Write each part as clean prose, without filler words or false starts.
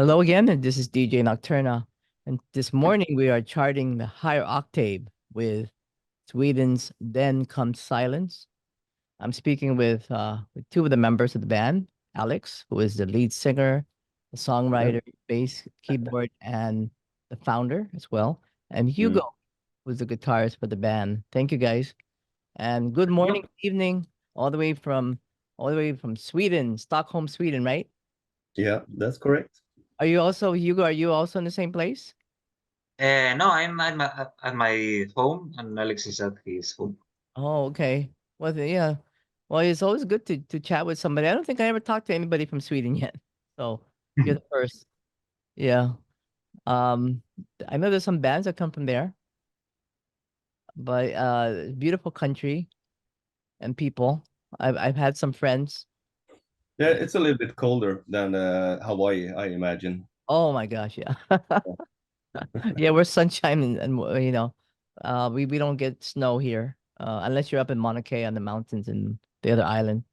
Hello again, and this is DJ Nocturna. And this morning we are charting the higher octave with Sweden's Then Comes Silence. I'm speaking with two of the members of the band, Alex, who is the lead singer, the Yeah. songwriter, bass, keyboard, and the founder as well, and Mm. Hugo, who's the guitarist for the band. Thank you guys. And good morning, Yep. evening, all the way from Sweden, Stockholm, Sweden, right? Yeah, that's correct. Are you also Hugo? Are you also in the same place? No, I'm at my home, and Alex is at his home. Oh, okay. Well, yeah. Well, it's always good to chat with somebody. I don't think I ever talked to anybody from Sweden yet. So you're the first. Yeah. Um, I know there's some bands that come from there, but beautiful country and people. I've had some friends. Yeah, it's a little bit colder than Hawaii, I imagine. Oh my gosh, yeah. Yeah, we're sunshine and we don't get snow here unless you're up in Mauna Kea on the mountains and the other island.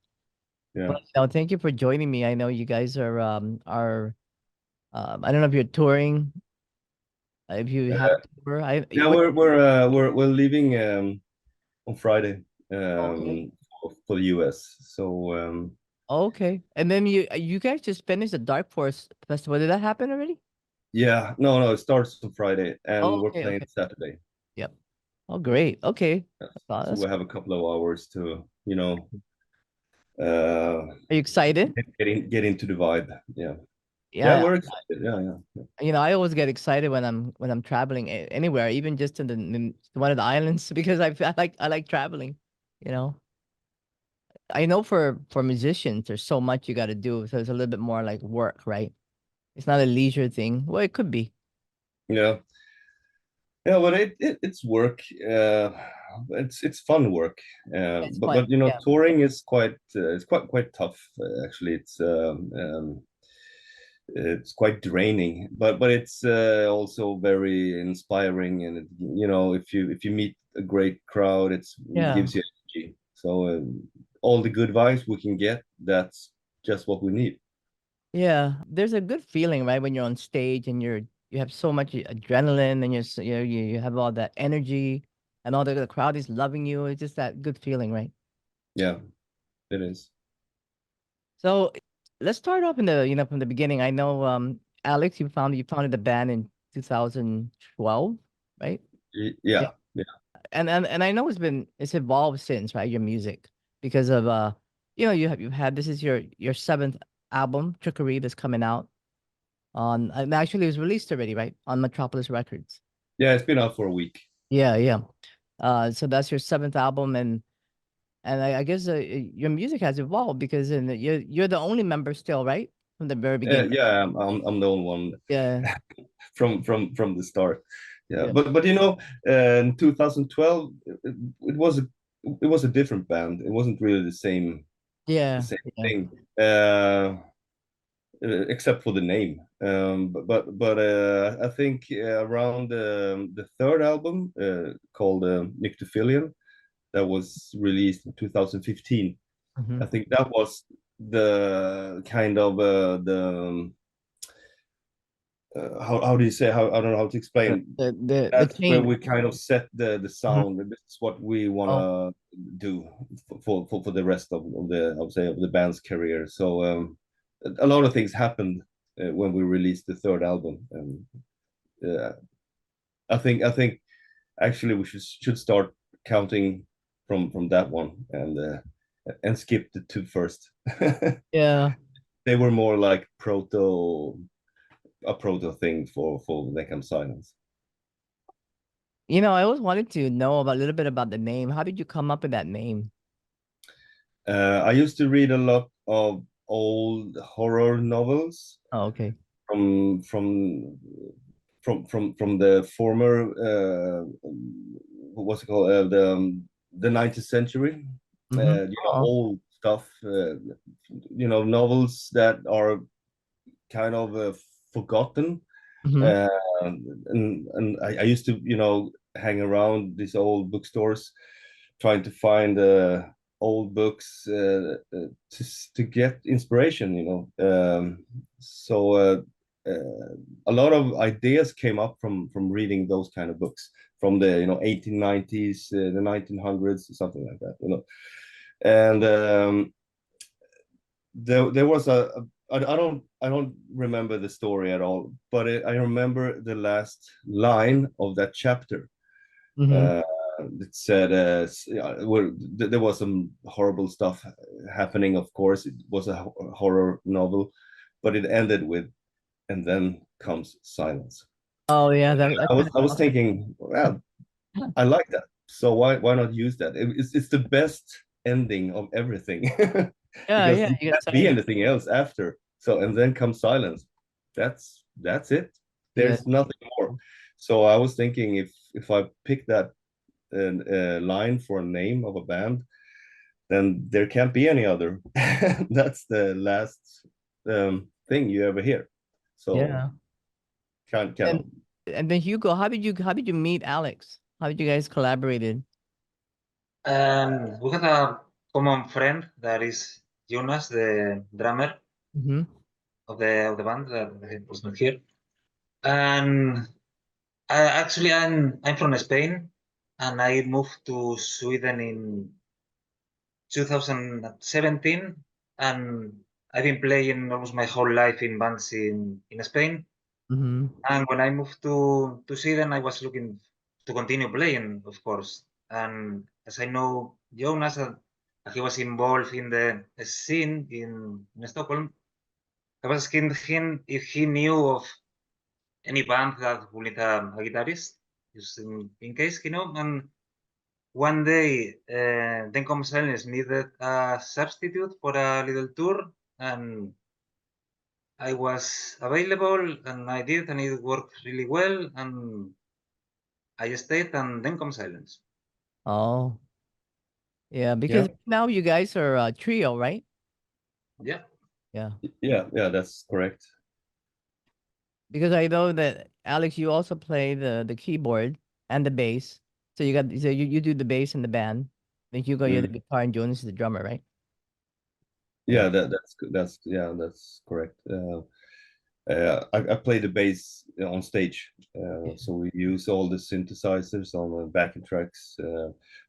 Yeah. But no, thank you for joining me. I know you guys are I don't know if you're touring, if you have a tour. Yeah, What, we're leaving on Friday okay. for the US. So Okay. And then you guys just finished the Dark Force Festival. Did that happen already? yeah, no, it starts on Friday and Oh, we're okay, playing okay. Saturday. Yep. Oh, great. Okay. Yes. So That's we have a couple of hours to, uh Are you excited? get into the vibe. Yeah. Yeah, Yeah. we're excited. Yeah. I always get excited when I'm traveling anywhere, even just in one of the islands because I like traveling, you know. I know for musicians, there's so much you got to do, so it's a little bit more like work, right? It's not a leisure thing. Well, it could be. Yeah. Yeah, but it's work. It's fun work. It's But fun. Yeah. touring is quite tough. Actually, it's quite draining. But it's also very inspiring. And if you meet a great crowd, it Yeah. gives you energy. So all the good vibes we can get, that's just what we need. Yeah. There's a good feeling, right, when you're on stage and you have so much adrenaline and you have all that energy and all the crowd is loving you. It's just that good feeling, right? Yeah, it is. So let's start off in the from the beginning. I know Alex, you founded the band in 2012, right? Yeah. Yeah, yeah. And I know it's evolved since, right? Your music because of you've had this is your seventh album, Trickery, that's coming out on and actually it was released already, right? On Metropolis Records. Yeah, it's been out for a week. Yeah, yeah. So that's your seventh album, and I guess your music has evolved because you're the only member still, right? From the very beginning. Yeah, I'm the only one Yeah, from the start. Yeah, yeah, but in 2012 it was a different band. It wasn't really the yeah, same yeah. thing, except for the name. But I think around the third album called Nyctophilian, that was released in 2015. Hmm. I think that was the kind of the how do you say, how I don't know how to The, explain. the the the That's where change. we kind of set the Mhm. sound. This is what we want Oh, to do for the rest of the, I would say, of the band's career. So a lot of things happened when we released the third album, and uh, I think actually we should start counting from that one, and skip the two first. yeah. They were more like a proto thing for Then Comes Silence. I always wanted to know a little bit about the name. How did you come up with that name? I used to read a lot of old horror novels Oh, okay. from from from the former what's it called, the 19th century, Mm-hmm. Oh, old stuff, novels that are kind of forgotten. mm-hmm. uh, and I used to hang around these old bookstores trying to find old books to get inspiration. So a lot of ideas came up from reading those kind of books from the 1890s, the 1900s, something like that, and there was I don't remember the story at all, but I remember the last line of that chapter. Mm-hmm. It said, there was some horrible stuff happening. Of course, it was a horror novel, but it ended with, and then comes silence. Oh yeah, I was thinking, well, I like that. So why not use that? It's the best ending of everything. yeah, Because yeah. there You got can't be silence. anything else after. So and then comes silence. That's it. Yeah, There's nothing more. So I was thinking if I pick that line for a name of a band, then there can't be any other. That's the last thing you ever hear. So yeah. cannot. And then Hugo, how did you meet Alex? How did you guys collaborated? And we had a common friend that is Jonas, the drummer Mm-hmm. of the band that was not here. And actually, I'm from Spain, and I moved to Sweden in 2017, and I've been playing almost my whole life in bands in Spain. Mm-hmm. And when I moved to Sweden, I was looking to continue playing, of course. And as I know Jonas, he was involved in the scene in Stockholm. I was asking him if he knew of any band that would need a guitarist, just in case, And one day, Then Come Silence needed a substitute for a little tour, and I was available, and I did, and it worked really well, and I stayed, and then come silence. Oh, yeah. Yeah, Because now you guys are a trio, right? Yeah. Yeah. yeah, that's correct. Because I know that Alex, you also play the keyboard and the bass. So you do the bass in the band. Then Hugo, you're the guitar, and Jonas is the drummer, right? Yeah, that's correct. I play the bass on stage, so we use all the synthesizers on the backing tracks.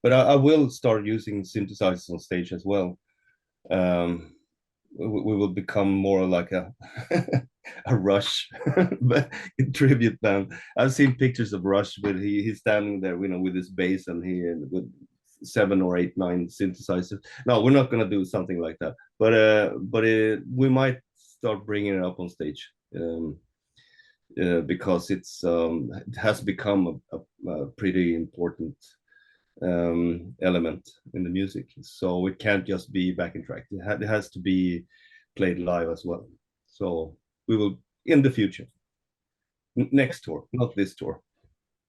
But I will start using synthesizers on stage as well. We will become more like a a Rush but tribute band. I've seen pictures of Rush, but he's standing there, with his bass and with 7 or 8, 9 synthesizers. No, we're not gonna do something like that. But we might start bringing it up on stage. Because it has become a pretty important element in the music. So it can't just be backing track. It has to be played live as well. So we will in the future, next tour, not this tour.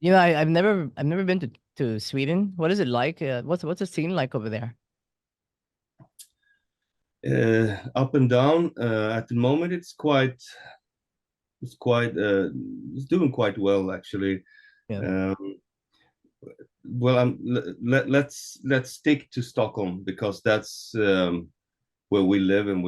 I've never been to Sweden. What is it like? What's the scene like over there? Up and down. At the moment, it's doing quite well actually. Yeah. Um, well, let's stick to Stockholm because that's where we live, and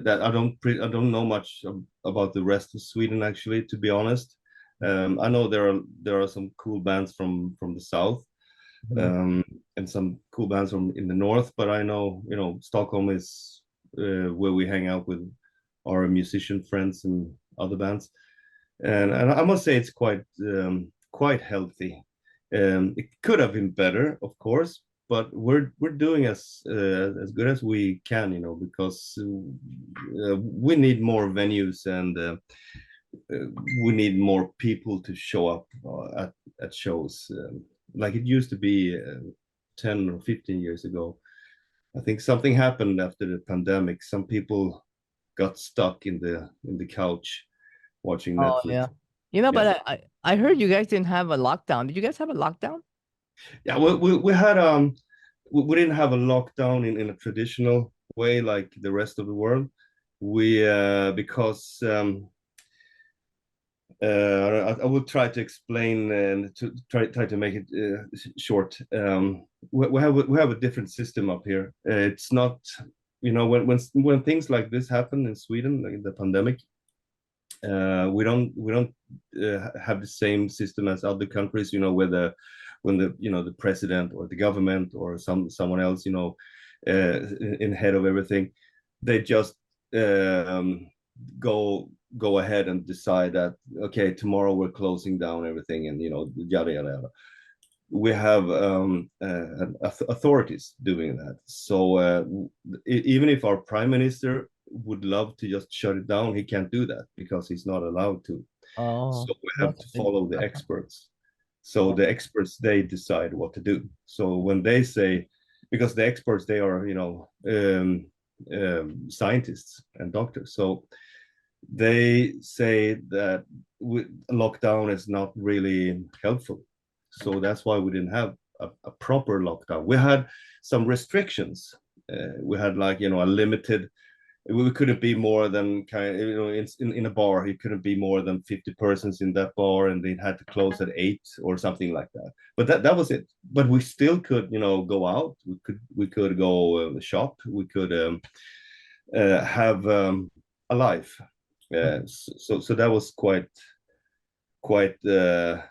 that I don't know much about the rest of Sweden actually, to be honest. I know there are some cool bands from the south, and some cool bands from in the north, but I know Stockholm is where we hang out with our musician friends and other bands, and I must say it's quite healthy. It could have been better, of course, but we're doing as good as we can, because we need more venues, and we need more people to show up at shows, like it used to be 10 or 15 years ago. I think something happened after the pandemic. Some people got stuck in the couch watching Oh Netflix. yeah. Yeah. But I heard you guys didn't have a lockdown. Did you guys have a lockdown? Yeah, we had we didn't have a lockdown in a traditional way like the rest of the world. We because I will try to explain and to try to make it short. We have a different system up here. It's not, when things like this happen in Sweden, like the pandemic, We don't have the same system as other countries, you know, where when the president or the government or someone else, you know, in head of everything, they just go ahead and decide that, okay, tomorrow we're closing down everything, and you know, yada yada yada. We have authorities doing that. So even if our prime minister would love to just shut it down, he can't do that because he's not allowed to. Oh, So we have to follow the experts. So the experts, they decide what to do. So when they say, because the experts, they are, you know, scientists and doctors. So they say that lockdown is not really helpful. So that's why we didn't have a proper lockdown. We had some restrictions. We had, like, you know, a limited, we couldn't be more than you know, in a bar, it couldn't be more than 50 persons in that bar, and they had to close at 8 or something like that. But that was it. But we still could, you know, go out. We could go shop. We could have a life. So that was quite a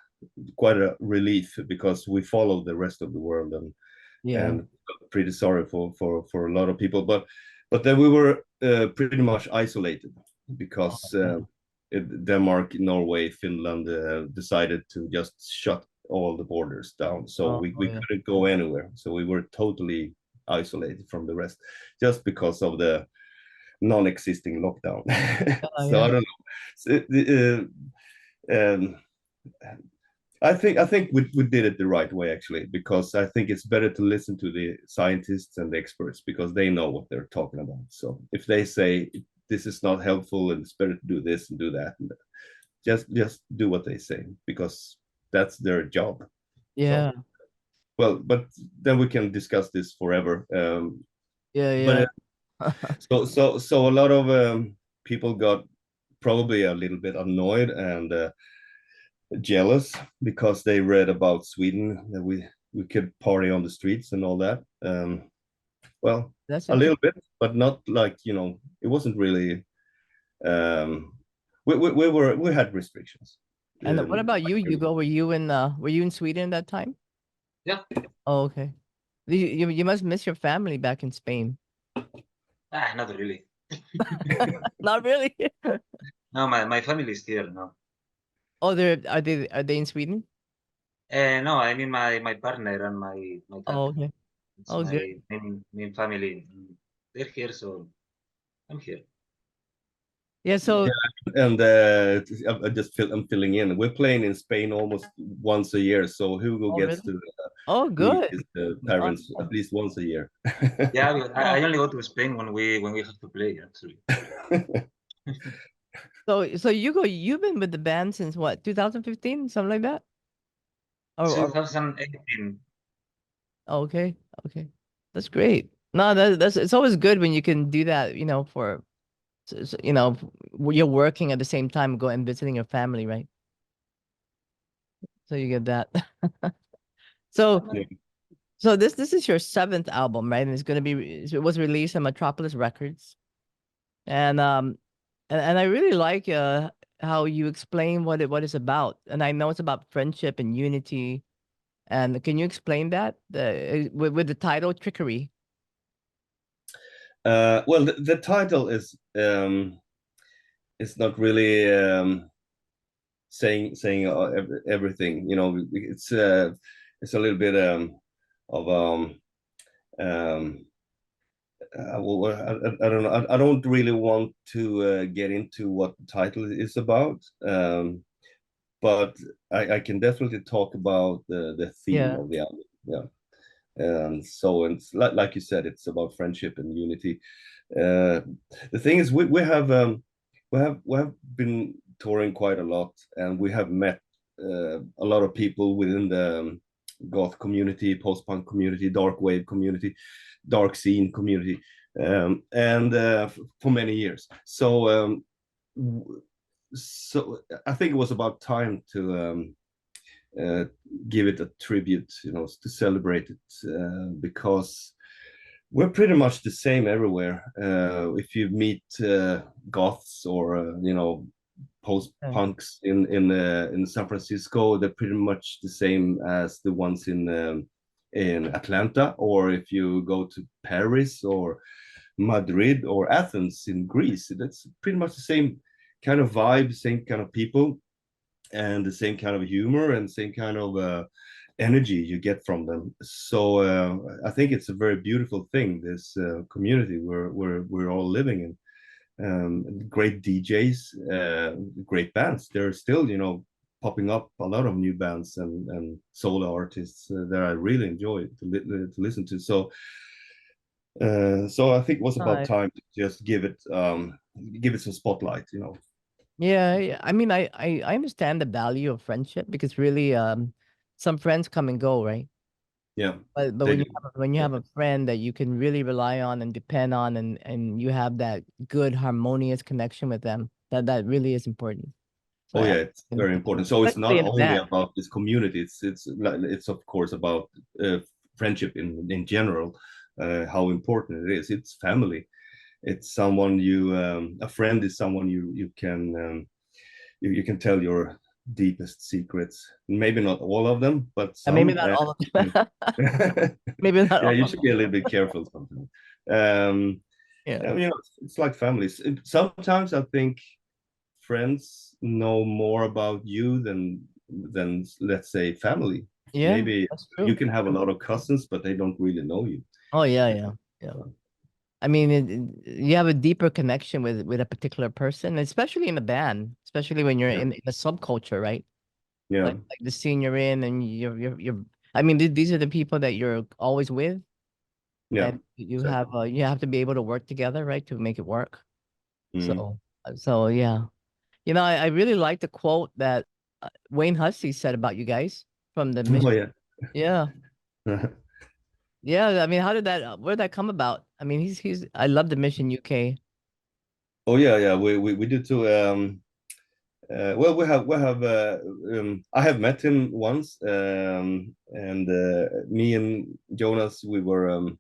relief, because we followed the rest of the world, and pretty sorry for a lot of people. But then we were pretty much isolated, because Denmark, Norway, Finland decided to just shut all the borders down. So we couldn't go anywhere. So we were totally isolated from the rest, just because of the non-existing lockdown. So I don't know. I think we did it the right way, actually, because I think it's better to listen to the scientists and the experts, because they know what they're talking about. So if they say this is not helpful and it's better to do this and do that, and just do what they say, because that's their job. Yeah. So, well, but then we can discuss this forever. Yeah. But, so a lot of people got probably a little bit annoyed and jealous, because they read about Sweden, that we could party on the streets and all that. Well, That's a little bit, but not like, you know, it wasn't really. We had restrictions. And what about you, Hugo? Were you in Sweden that time? Yeah. Oh, okay. You must miss your family back in Spain. Not really. Not really. No, my family is here now. Oh, are they in Sweden? No, I mean my partner and my cat. Oh, okay. It's Oh, my good. main family. They're here, so I'm here. Yeah. So And I'm filling in. We're playing in Spain almost once a year, so Hugo gets really? to meet Good. his parents at least once a year. Yeah, I only go to Spain when we have to play, actually. So Hugo, you've been with the band since what, 2015, something like that? Or 2018. okay, that's great. No, that's it's always good when you can do that. You know, you know, you're working at the same time, go and visiting your family, right? So you get that. So Yeah. so this is your 7th album, right? And it's gonna be it was released on Metropolis Records, and and I really like how you explain what it's about, and I know it's about friendship and unity. And can you explain that with the title Trickery? Well, the title is not really saying everything. You know, it's a little bit of I don't know. I don't really want to get into what the title is about, but I can definitely talk about the theme of the album. Yeah. And so, and like you said, it's about friendship and unity. The thing is, we have been touring quite a lot, and we have met a lot of people within the goth community, post-punk community, dark wave community, dark scene community, and for many years. So so I think it was about time to give it a tribute, you know, to celebrate it, because we're pretty much the same everywhere. If you meet goths or you know, post-punks in San Francisco, they're pretty much the same as the ones in Atlanta, or if you go to Paris or Madrid or Athens in Greece, that's pretty much the same kind of vibe, same kind of people, and the same kind of humor and same kind of energy you get from them. So I think it's a very beautiful thing, this community we're all living in. Great DJs, great bands. There are still, popping up a lot of new bands and solo artists that I really enjoy to listen to. So I think it was about time to just give it some spotlight, Yeah, I mean, I understand the value of friendship, because really, some friends come and go, right? Yeah. But when you have a friend that you can really rely on and depend on, and you have that good harmonious connection with them, that really is important. So Oh yeah, it's very important. So it's not especially in a only band. about this community. It's of course about friendship in general. How important it is. It's family. It's someone a friend is someone you can you can tell your deepest secrets. Maybe not all of them, but some. Maybe not all of them. Maybe not Yeah, all you of should them. be a little bit careful sometimes. Yeah, it's like families. Sometimes I think friends know more about you than let's say family. Yeah, Maybe that's you true. can have a lot of cousins, but they don't really know you. Oh yeah. I mean, you have a deeper connection with a particular person, especially in a band, especially when you're Yeah. in a subculture, right? Yeah. Like the scene you're in, and you're. I mean, these are the people that you're always with, Yeah. and Exactly. you have to be able to work together, right, to make it work. Mm. So yeah, I really like the quote that Wayne Hussey said about you guys from the Oh mission. yeah. Yeah, yeah. I mean, where did that come about? I mean, I love the Mission UK. Oh yeah. We did too. Well, I have met him once, and me and Jonas, we were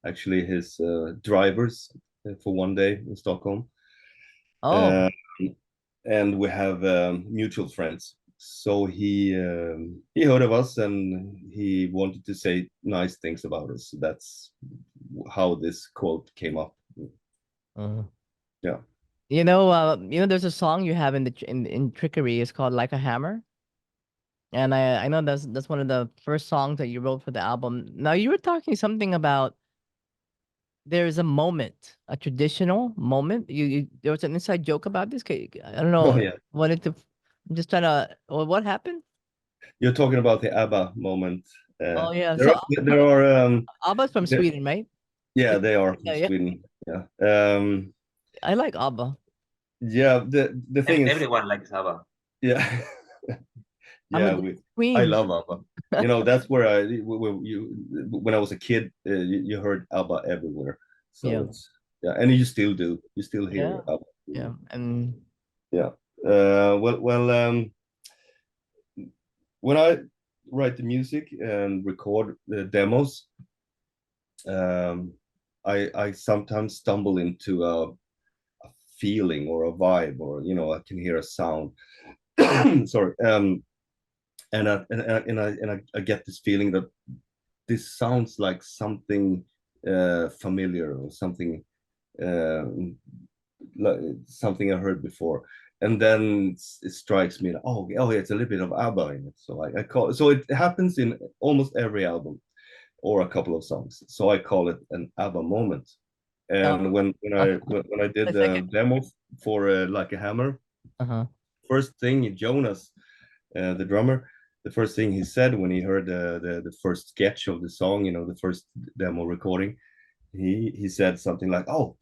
actually his drivers for one day in Stockholm. Oh, Uh, and we have mutual friends. So he heard of us and he wanted to say nice things about us. So that's how this quote came up. uh, Yeah. there's a song you have in Trickery. It's called "Like a Hammer," and I know that's one of the first songs that you wrote for the album. Now you were talking something about there's a moment, a traditional moment. There was an inside joke about this. I don't Oh know. yeah. Wanted to. I'm just trying to. Well, what happened? You're talking about the ABBA moment. Oh yeah. There So are there are ABBA's from there, Sweden, right? yeah, they are Yeah, from yeah. Sweden. Yeah. I like ABBA. Yeah, the thing is, Everyone likes ABBA. yeah. I'm a Yeah, I queen. love ABBA. That's where when I was a kid, you heard ABBA everywhere. So Yeah, it's yeah, and you still do. You still yeah, hear ABBA. yeah. And Yeah. Well, when I write the music and record the demos, um, I sometimes stumble into a feeling or a vibe, or I can hear a sound. Sorry. And I get this feeling that this sounds like something familiar, or something uh, like something I heard before, and then it strikes me. Oh, yeah, it's a little bit of ABBA in it. So I call it. So it happens in almost every album or a couple of songs. So I call it an ABBA moment. And when I did a the second. demo for Like a Hammer, Uh-huh. first thing Jonas, the drummer, the first thing he said when he heard the first sketch of the song, the first demo recording, he said something like, "Oh,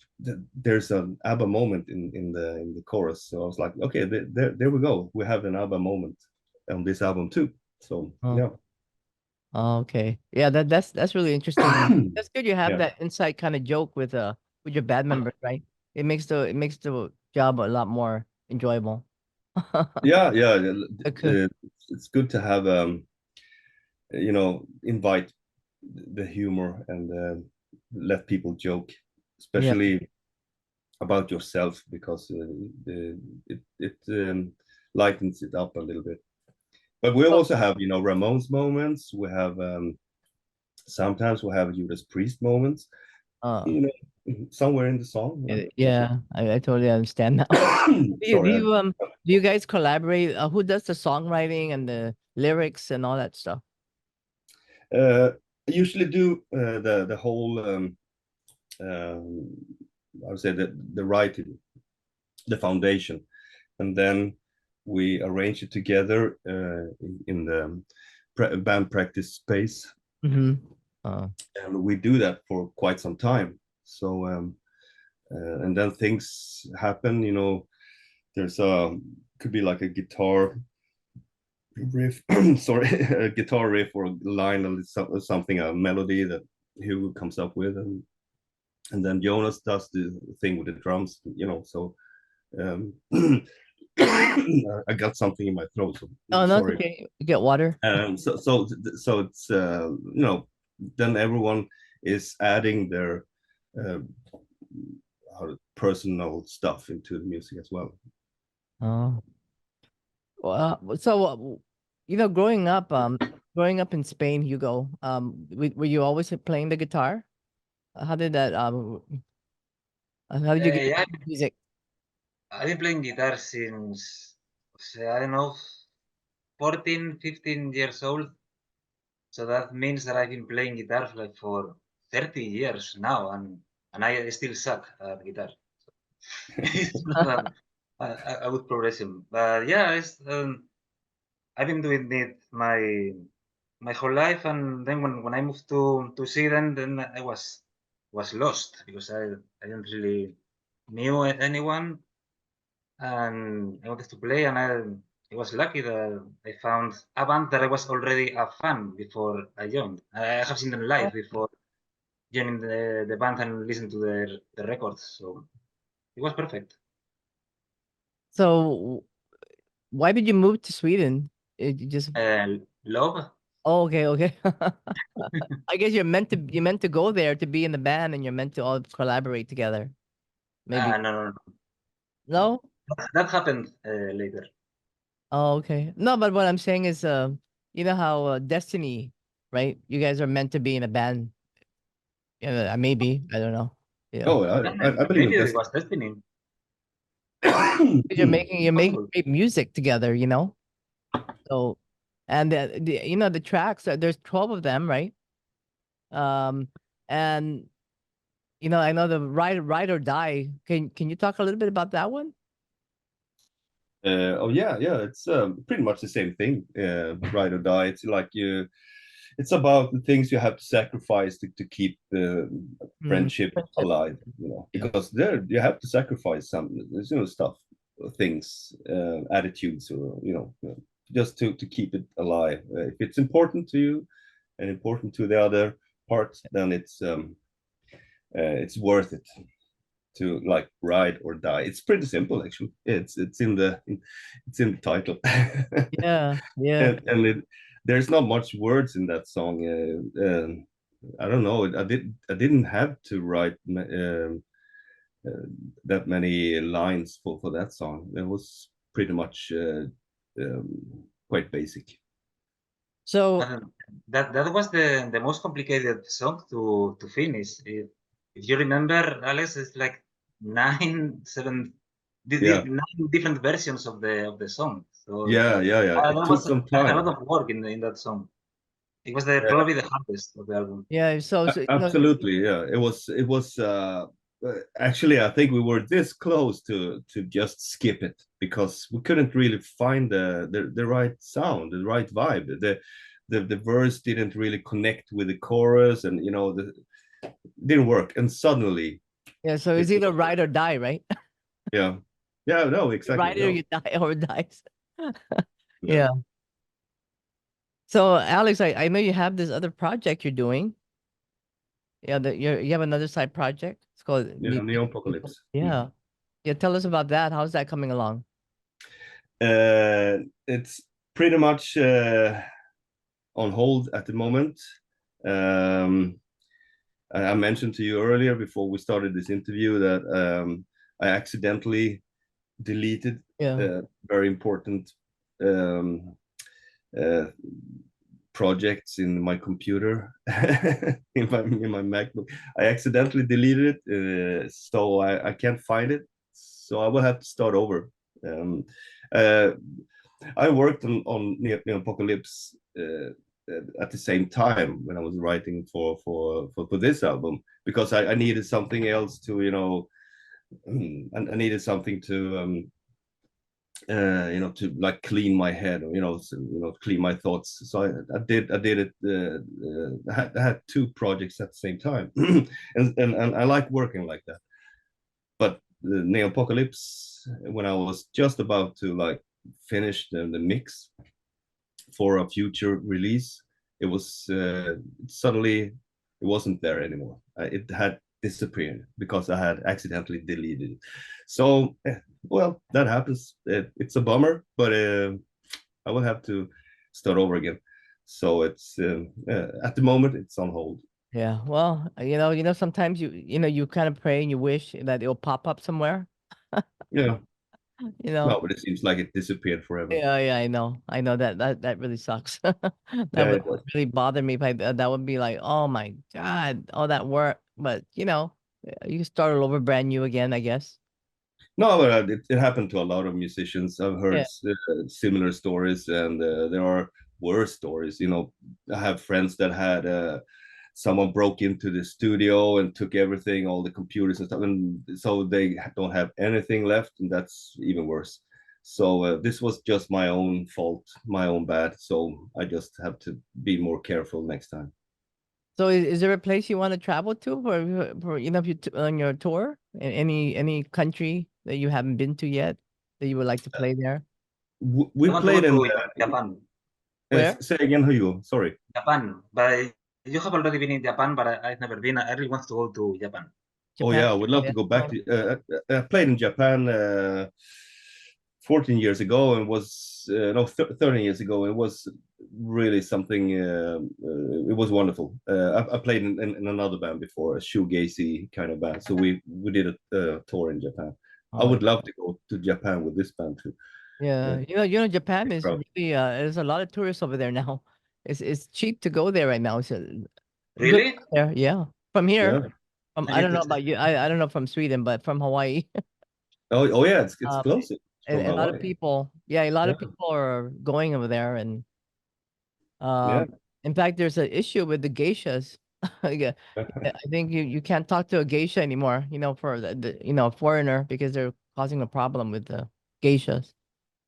there's an ABBA moment in the chorus." So I was like, "Okay, there we go. We have an ABBA moment on this album too." So Oh, yeah, oh, okay. Yeah, that's really interesting. That's good. You have yeah, that inside kind of joke with your band members, right? It makes the job a lot more enjoyable. yeah. Okay. It's good to have invite the humor and let people joke, Yeah. especially about yourself, because it lightens it up a little bit. But we also have, you know, Ramones moments. We have sometimes we have Judas Priest moments. You know, somewhere in the song. Yeah, I totally understand now. Do you guys collaborate? Who does the songwriting and the lyrics and all that stuff? I usually do the whole I would say the writing, the foundation, and then we arrange it together in the band practice space. Mm-hmm. And we do that for quite some time. So and then things happen, you know. There's could be like a guitar riff sorry, a guitar riff or a line or something, a melody that Hugo comes up with, and then Jonas does the thing with the drums, you know. So I got something in my throat, so Oh, no, sorry. okay. Get water. So it's you know, then everyone is adding their personal stuff into the music as well. Oh, well, so you know, growing up in Spain, Hugo, were you always playing the guitar? How did that how did you get Yeah, into music? I've been playing guitar since, I don't know, 14, 15 years old. So that means that I've been playing guitar for 30 years now, and I still suck at guitar. So it's not a good progression. But yeah, I've been doing it my whole life, and then when I moved to Sweden, then I was lost because I didn't really knew anyone, and I wanted to play, and I was lucky that I found a band that I was already a fan before I joined. I have seen them live before joining the band and listened to the records, so it was perfect. So why did you move to Sweden? You just Love? Oh, okay, okay. I guess you meant to go there to be in the band, and you're meant to all collaborate together. Maybe. No. No? That happened later. Oh, okay. No, but what I'm saying is, you know how Destiny, right? You guys are meant to be in a band. Yeah, maybe I don't know. Yeah, Oh, I believe in Maybe it this. was destiny. you're making Possible. great music together, you know. So, and you know the tracks. There's 12 of them, right? And you know I know the Ride or Die. Can you talk a little bit about that one? Oh yeah, it's pretty much the same thing. Ride or Die. It's like it's about the things you have to sacrifice to keep the friendship Friendship. alive. You know, Yeah. because there you have to sacrifice some, you know, stuff, things, attitudes, or you know, just to keep it alive. If it's important to you and important to the other part, then it's worth it to like ride or die. It's pretty simple actually. It's in the title. Yeah, yeah. And there's not much words in that song. I don't know. I didn't have to write that many lines for that song. It was pretty much quite basic. So That was the most complicated song to finish. If you remember, Alex, it's like Yeah, 9 different versions of the song. So yeah. It that took was some a lot time. of work in that song. It was Yeah, probably the hardest of the album. yeah, so you know, absolutely. Yeah, it was actually, I think we were this close to just skip it because we couldn't really find the right sound, the right vibe. The verse didn't really connect with the chorus, and you know, the didn't work. And suddenly yeah. So it's either ride or die, right? yeah, no, exactly, Ride or no. you die or dies. Yeah. Yeah. So Alex, I know you have this other project you're doing. Yeah, you have another side project. It's called Yeah, Neon Apocalypse. Yeah. Yeah, tell us about that. How's that coming along? It's pretty much on hold at the moment. I mentioned to you earlier before we started this interview that I accidentally deleted very important projects in my computer in my MacBook. I accidentally deleted it, so I can't find it. So I will have to start over. I worked on Apocalypse at the same time when I was writing for this album, because I needed something else to, you know, I needed something to you know, to like clean my head, or clean my thoughts. So I did it. I had two projects at the same time, and I like working like that. But the Neopocalypse, when I was just about to like finish the mix for a future release, it was suddenly it wasn't there anymore. It had disappeared because I had accidentally deleted it. So, well, that happens. It's a bummer, but I will have to start over again. So it's at the moment it's on hold. Yeah. Well, sometimes you kind of pray and you wish that it'll pop up somewhere. Yeah. No, but it seems like it disappeared forever. Yeah, I know. I know that really sucks. That Yeah, would really bother me if that would be like, oh my God, all that work. But you can start all over brand new again, I guess. No, but it happened to a lot of musicians. I've heard Yeah. similar stories, and there are worse stories. You know, I have friends that had someone broke into the studio and took everything, all the computers and stuff, and so they don't have anything left, and that's even worse. So this was just my own fault, my own bad. So I just have to be more careful next time. So is there a place you want to travel to for if you on your tour? Any country that you haven't been to yet that you would like to play there? We I want played to in go to Japan. Where? say again, Hugo. Sorry. Japan, but you have already been in Japan, but I've never been. I really want to go to Japan. Oh Japan? yeah, I would love to go back to. I played in Japan 14 years ago, and was no 13 years ago. It was really something. It was wonderful. I played in another band before, a shoegazy kind of band. So we did a tour in Japan. I would love to go to Japan with this band too. Yeah, Japan is really there's a lot of tourists over there now. It's cheap to go there right now. So good Really? there, yeah. From here, Yeah. I don't know about you. I don't know from Sweden, but from Hawaii. Oh yeah, it's Um, close from a lot of Hawaii. people, yeah, a lot of people are going over there, and Yeah. in fact, there's an issue with the geishas. Yeah, I think you can't talk to a geisha anymore. For a foreigner because they're causing a problem with the geishas.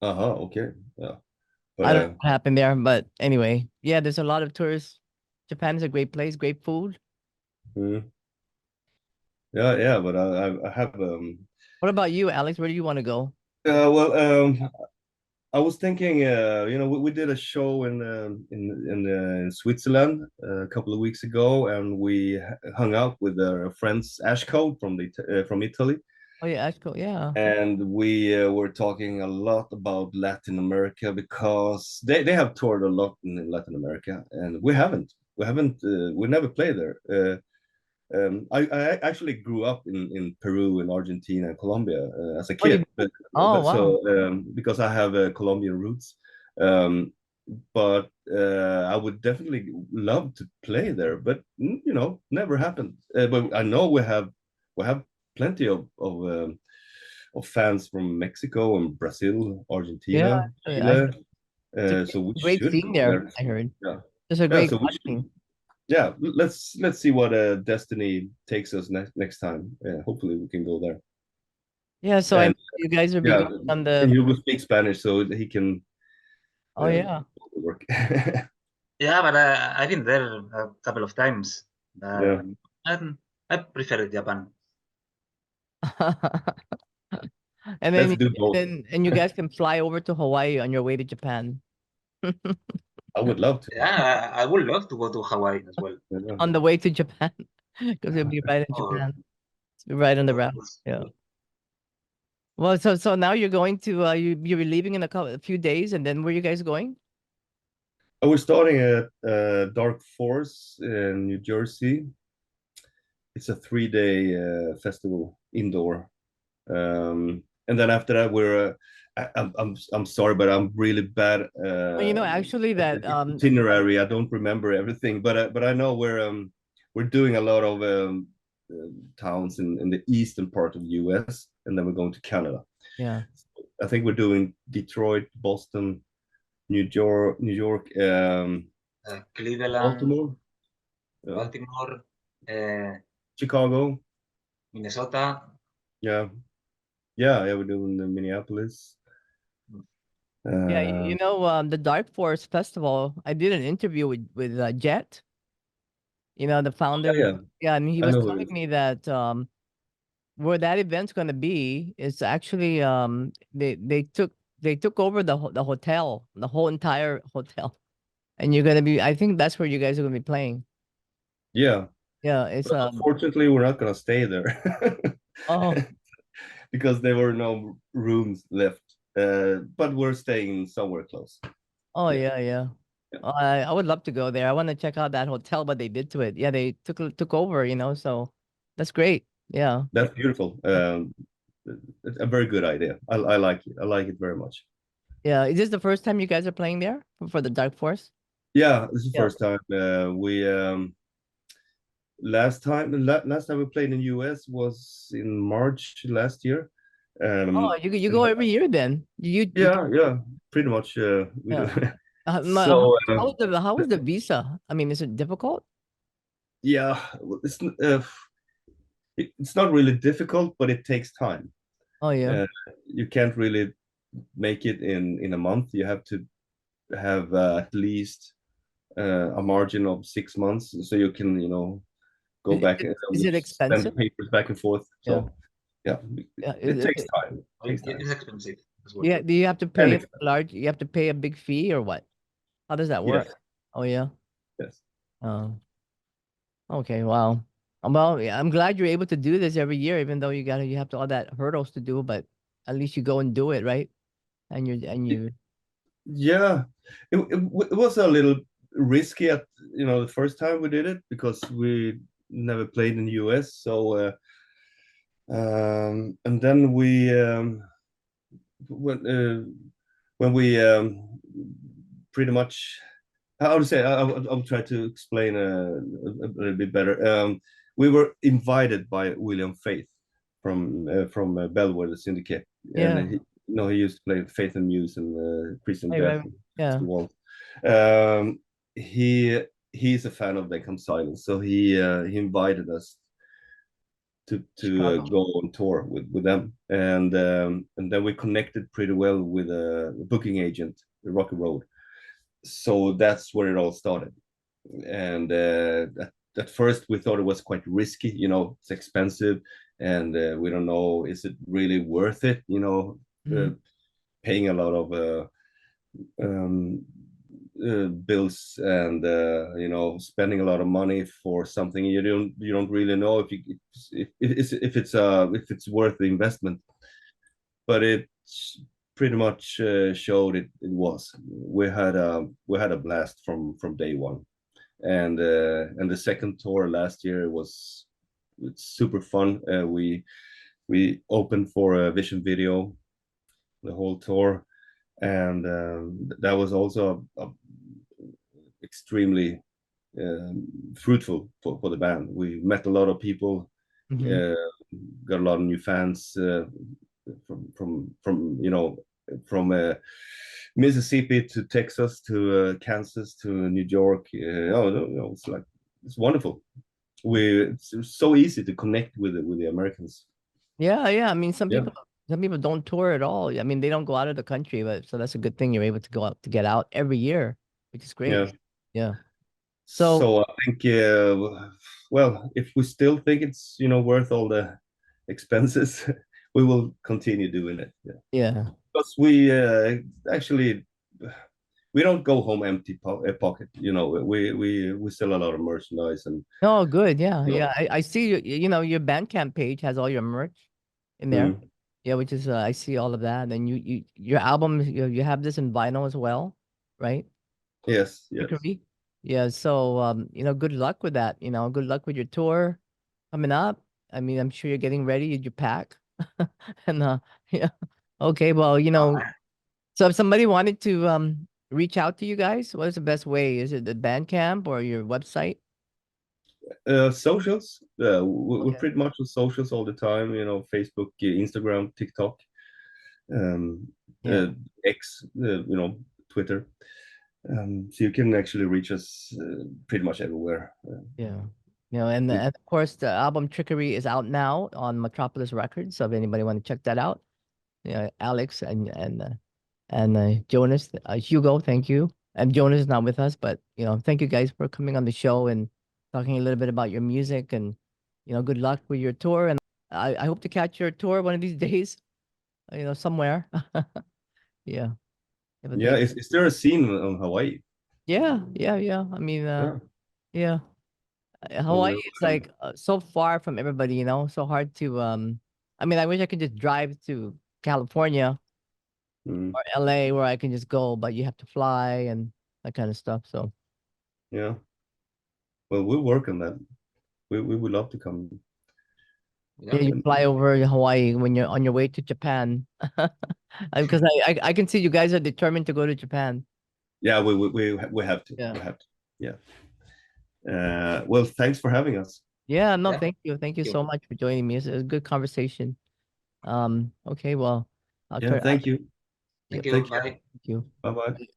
Uh-huh. Okay. Yeah. But I don't know what happened there, but anyway, yeah, there's a lot of tourists. Japan is a great place, great food. yeah, but I have What about you, Alex? Where do you want to go? well I was thinking, we did a show in Switzerland a couple of weeks ago, and we hung out with our friends Ashcode from Italy, Oh yeah, that's cool. Yeah. and we were talking a lot about Latin America because they have toured a lot in Latin America, and we haven't. We never played there. I actually grew up in Peru and Argentina and Colombia as a kid, but Wow. so because I have Colombian roots, but I would definitely love to play there, but never happened. But I know we have plenty of fans from Mexico and Brazil, Yeah, Argentina, actually, Chile. So we great should scene go there, there. I heard. Yeah, There's a yeah. great So we garage should, scene. yeah, let's see what destiny takes us next time. Hopefully we can go there. Yeah, so I know And you guys are be yeah, going on and the. you will speak Spanish so that he can Oh yeah. work. Yeah, but I've been there a couple of times. Yeah, I prefer Japan. And let's then do both. and you guys can fly over to Hawaii on your way to Japan. I would love to. Yeah, I would love to go to Hawaii as well. Yeah. On the way to Japan, because it'll be right in Or, Japan. It's right on the or route. Yeah. Well, so now you're going to you're leaving in a few days, and then where you guys going? We're starting at Dark Force in New Jersey. It's a 3-day festival indoor. And then after that, we're I'm sorry, but I'm really bad. Well, actually that itinerary. I don't remember everything, but I know we're doing a lot of towns in the eastern part of the U.S. and then we're going to Canada. Yeah, I think we're doing Detroit, Boston, New York, Cleveland, Baltimore, Chicago, Minnesota. Yeah. We're doing Minneapolis. the Dark Forest Festival. I did an interview with Jet. The founder. Yeah. And he was telling me that where that event's going to be is actually they took over the hotel, the whole entire hotel, and you're going to be. I think that's where you guys are going to be playing. Yeah. Yeah, it's But unfortunately, we're not going to stay there. Oh. Because there were no rooms left. But we're staying somewhere close. Oh yeah. I would love to go there. I want to check out that hotel, what they did to it. Yeah, they took over, so that's great. Yeah. That's beautiful. A very good idea. I like it. I like it very much. Yeah. Is this the first time you guys are playing there for the Dark Force? Yeah, this is the first time. We last time we played in the US was in March last year. Oh, you go every year then? Yeah, pretty much. We do. So how was the visa? I mean, is it difficult? Yeah, it's not really difficult, but it takes time. Oh yeah. You can't really make it in a month. You have to have at least a margin of 6 months, so you can go back. Is it expensive? Send papers back and forth. So yeah, it takes time. It is expensive as well. Yeah. Do you have to pay You have to pay a big fee or what? How does that work? Yes. Oh yeah. Yes. Oh. Okay. Wow. Well, yeah, I'm glad you're able to do this every year, even though you have to all that hurdles to do, but at least you go and do it, right? And you. Yeah, it was a little risky at the first time we did it because we never played in the US. So and then we when we pretty much, how to say, I'll try to explain a little bit better. We were invited by William Faith from Bellwether Syndicate. Yeah. And he used to play Faith and Muse and Christian Death. Yeah. He's a fan of They Come Silence, so he invited us to go on tour with them, and then we connected pretty well with a booking agent, Rocky Road. So that's where it all started. And at first we thought it was quite risky, it's expensive, and we don't know, is it really worth it, paying a lot of bills and spending a lot of money for something you don't really know if it's worth the investment. But it pretty much showed it was. We had a blast from day one, and the second tour last year was super fun. We opened for a Vision Video the whole tour, and that was also extremely fruitful for the band. We met a lot of people, got a lot of new fans from Mississippi to Texas to Kansas to New York. It's wonderful. It's so easy to connect with the Americans. Yeah. I mean, some people don't tour at all. I mean, they don't go out of the country, but so that's a good thing. You're able to go out to get out every year, which is great. Yeah. So I think, well, if we still think it's worth all the expenses, we will continue doing it. Yeah. Because we actually we don't go home empty pocket. We sell a lot of merchandise and. Oh, good. Yeah. I see your Bandcamp page has all your merch in there. Yeah, which is I see all of that, and your album you have this in vinyl as well, right? Yes. Trickery. Yeah. So good luck with that. Good luck with your tour coming up. I mean, I'm sure you're getting ready. Did you pack? And yeah. Okay, well, Oh, so if somebody wanted to reach out to you guys, what is the best way? Is it the Bandcamp or your website? Socials. We're Okay. pretty much on socials all the time. Facebook, Instagram, TikTok, um, Yeah. X. Twitter. So you can actually reach us pretty much everywhere. Yeah. And of course the album Trickery is out now on Metropolis Records. So if anybody want to check that out, Alex and Jonas, Hugo, thank you. And Jonas is not with us, but thank you guys for coming on the show and talking a little bit about your music and good luck with your tour. And I hope to catch your tour one of these days, somewhere. Yeah. Yeah, but Yeah, thank is there a scene on Hawaii? yeah. I mean, Yeah. yeah. Well, Hawaii is like so far from everybody, so hard to I mean, I wish I could just drive to California mm, or LA where I can just go, but you have to fly and that kind of stuff. So yeah. Well, we'll work on that. We would love to come. yeah, yeah. you fly over Hawaii when you're on your way to Japan. Because I can see you guys are determined to go to Japan. Yeah, we have to. Yeah. We have to. Yeah. Well, thanks for having us. Yeah, no, Yeah. thank you. Thank you You. so much for joining me. It's a good conversation. Okay, well, I'll Yeah, turn. thank you. Yep, Thank you. Take care. Bye. thank you. Bye bye.